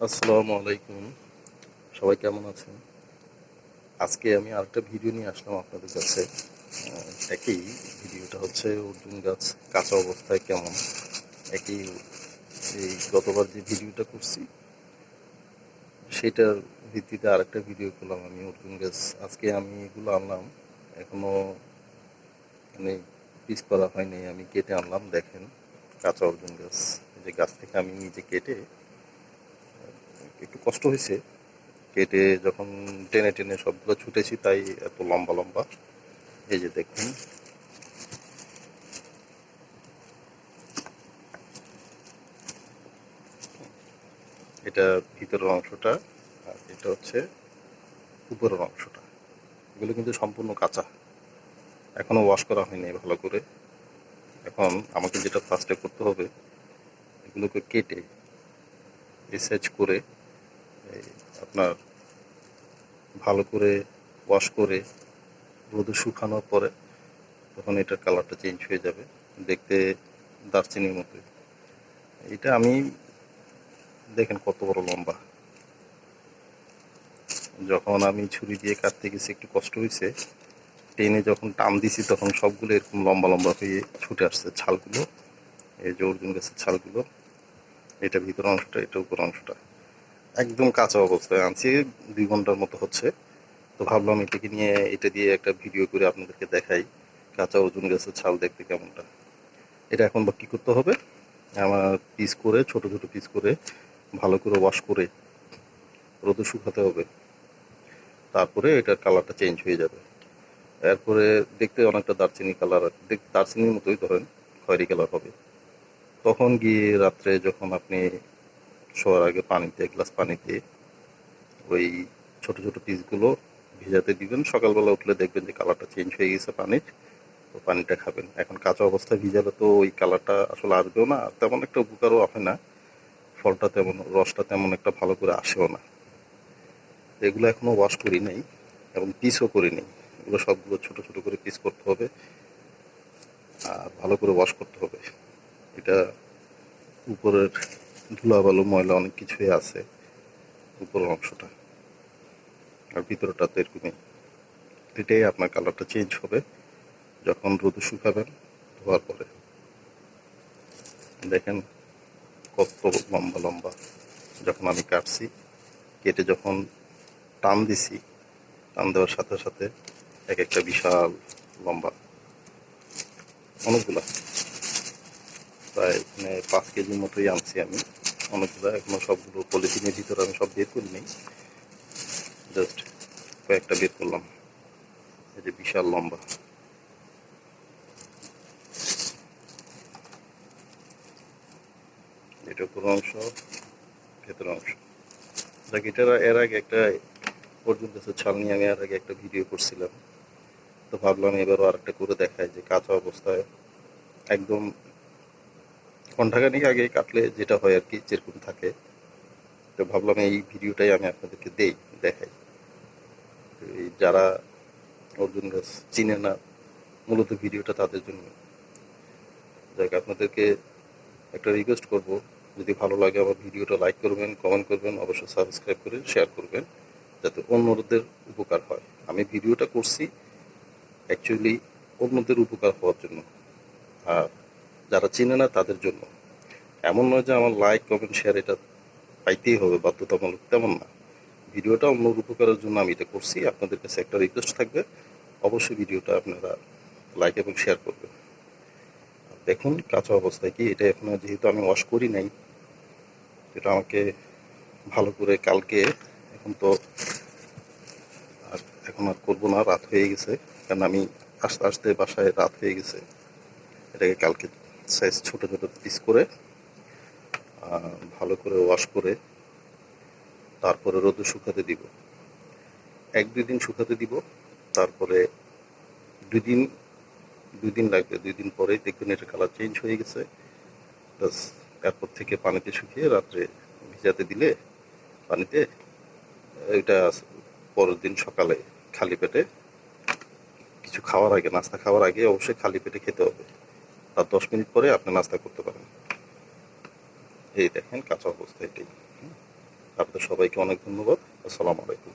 আসসালামু আলাইকুম। সবাই কেমন আছেন? আজকে আমি আরেকটা ভিডিও নিয়ে আসলাম আপনাদের কাছে। একই ভিডিওটা হচ্ছে অর্জুন গাছ কাঁচা অবস্থায় কেমন। একই এই গতবার যে ভিডিওটা করছি সেটার ভিত্তিতে আরেকটা ভিডিও করলাম আমি অর্জুন গাছ। আজকে আমি এগুলো আনলাম, এখনো মানে পিস করা হয়নি, আমি কেটে আনলাম। দেখেন কাঁচা অর্জুন গাছ, এই যে গাছ থেকে আমি নিজে কেটে, একটু কষ্ট হয়েছে কেটে, যখন টেনে টেনে সবগুলো ছুটেছি তাই এত লম্বা লম্বা। এই যে দেখুন, এটা ভিতরের অংশটা, আর এটা হচ্ছে উপরের অংশটা। এগুলো কিন্তু সম্পূর্ণ কাঁচা, এখনো ওয়াশ করা হয়নি ভালো করে। এখন আমাকে যেটা ফার্স্টে করতে হবে, এগুলোকে কেটে রিসার্চ করে এই আপনার ভালো করে ওয়াশ করে রোদে শুকানোর পরে তখন এটার কালারটা চেঞ্জ হয়ে যাবে, দেখতে দারচিনির মতোই। এটা আমি দেখেন কত বড় লম্বা। যখন আমি ছুরি দিয়ে কাটতে গেছি একটু কষ্ট হয়েছে, টেনে যখন টান দিছি তখন সবগুলো এরকম লম্বা লম্বা হয়ে ছুটে আসছে ছালগুলো। এই যে অর্জুন গাছের ছালগুলো, এটা ভিতর অংশটা, এটা উপর অংশটা একদম কাঁচা অবস্থায় আনছি। 2 ঘন্টার মতো হচ্ছে। তো ভাবলাম এটাকে নিয়ে, এটা দিয়ে একটা ভিডিও করে আপনাদেরকে দেখাই কাঁচা অর্জুন গাছের ছাল দেখতে কেমনটা। এটা এখন বা কী করতে হবে, আমার পিস করে ছোট ছোট পিস করে ভালো করে ওয়াশ করে রোদে শুকাতে হবে, তারপরে এটার কালারটা চেঞ্জ হয়ে যাবে। এরপরে দেখতে অনেকটা দারচিনি কালার, দেখতে দারচিনির মতোই ধরেন, খয়েরি কালার হবে। তখন গিয়ে রাত্রে যখন আপনি শোয়ার আগে পানিতে, এক গ্লাস পানিতে ওই ছোট ছোট পিসগুলো ভিজাতে দিবেন। সকালবেলা উঠলে দেখবেন যে কালারটা চেঞ্জ হয়ে গেছে পানির, তো পানিটা খাবেন। এখন কাঁচা অবস্থায় ভিজালে তো ওই কালারটা আসলে আসবেও না, আর তেমন একটা উপকারও হয় না, ফলটা তেমন, রসটা তেমন একটা ভালো করে আসেও না। এগুলো এখনো ওয়াশ করি নাই এবং পিসও করি নাই। এগুলো সবগুলো ছোট ছোট করে পিস করতে হবে আর ভালো করে ওয়াশ করতে হবে। এটা উপরের ধুলাবালু ময়লা অনেক কিছুই আছে উপরের অংশটা, আর ভিতরটা তো এরকমই। এটাই আপনার কালারটা চেঞ্জ হবে যখন রোদে শুকাবেন ধোয়ার পরে। দেখেন কত লম্বা লম্বা। যখন আমি কাটছি, কেটে যখন টান দিছি, টান দেওয়ার সাথে সাথে এক একটা বিশাল লম্বা, অনেকগুলা, প্রায় মানে 5 কেজির মতোই আনছি আমি। অনেকগুলো এখনো, সবগুলো পলিথিনের ভিতরে আমি সব বের করি নিই, জাস্ট কয়েকটা বের করলাম। এই যে বিশাল লম্বা, এটা উপর অংশ, ভেতর অংশ। দেখ, এটার এর আগে একটা অর্জুন গাছের ছাল নিয়ে আমি এর আগে একটা ভিডিও করছিলাম। তো ভাবলাম এবারও আরেকটা করে দেখায় যে কাঁচা অবস্থায় একদম ঘন্টাখানিক আগে কাটলে যেটা হয় আর কি, যেরকম থাকে। তো ভাবলাম এই ভিডিওটাই আমি আপনাদেরকে দেখাই। তো এই যারা অর্জুন গাছ চিনে না, মূলত ভিডিওটা তাদের জন্য। যাক, আপনাদেরকে একটা রিকোয়েস্ট করব, যদি ভালো লাগে আমার ভিডিওটা লাইক করবেন, কমেন্ট করবেন, অবশ্যই সাবস্ক্রাইব করে শেয়ার করবেন, যাতে অন্যদের উপকার হয়। আমি ভিডিওটা করছি অ্যাকচুয়ালি অন্যদের উপকার হওয়ার জন্য, আর যারা চেনে না তাদের জন্য। এমন নয় যে আমার লাইক কমেন্ট শেয়ার এটা পাইতেই হবে বাধ্যতামূলক, তেমন না। ভিডিওটা অন্যর উপকারের জন্য আমি এটা করছি। আপনাদের কাছে একটা রিকোয়েস্ট থাকবে, অবশ্যই ভিডিওটা আপনারা লাইক এবং শেয়ার করবেন। দেখুন কাঁচা অবস্থায় কি, এটা এখনো যেহেতু আমি ওয়াশ করি নাই, এটা আমাকে ভালো করে কালকে, এখন তো আর এখন আর করবো না, রাত হয়ে গেছে, কারণ আমি আস্তে আস্তে বাসায় রাত হয়ে গেছে। এটাকে কালকে সাইজ ছোট ছোট পিস করে ভালো করে ওয়াশ করে তারপরে রোদে শুকাতে দিব। 1-2 দিন শুকাতে দিব, তারপরে 2 দিন 2 দিন লাগবে। 2 দিন পরেই দেখবেন এটা কালার চেঞ্জ হয়ে গেছে। প্লাস এরপর থেকে পানিতে শুকিয়ে রাত্রে ভিজাতে দিলে পানিতে, এটা পরের দিন সকালে খালি পেটে, কিছু খাওয়ার আগে, নাস্তা খাওয়ার আগে অবশ্যই খালি পেটে খেতে হবে। তার 10 মিনিট পরে আপনি নাস্তা করতে পারেন। এই দেখেন কাঁচা অবস্থা এটাই। আপনাদের সবাইকে অনেক ধন্যবাদ। আসসালামু আলাইকুম।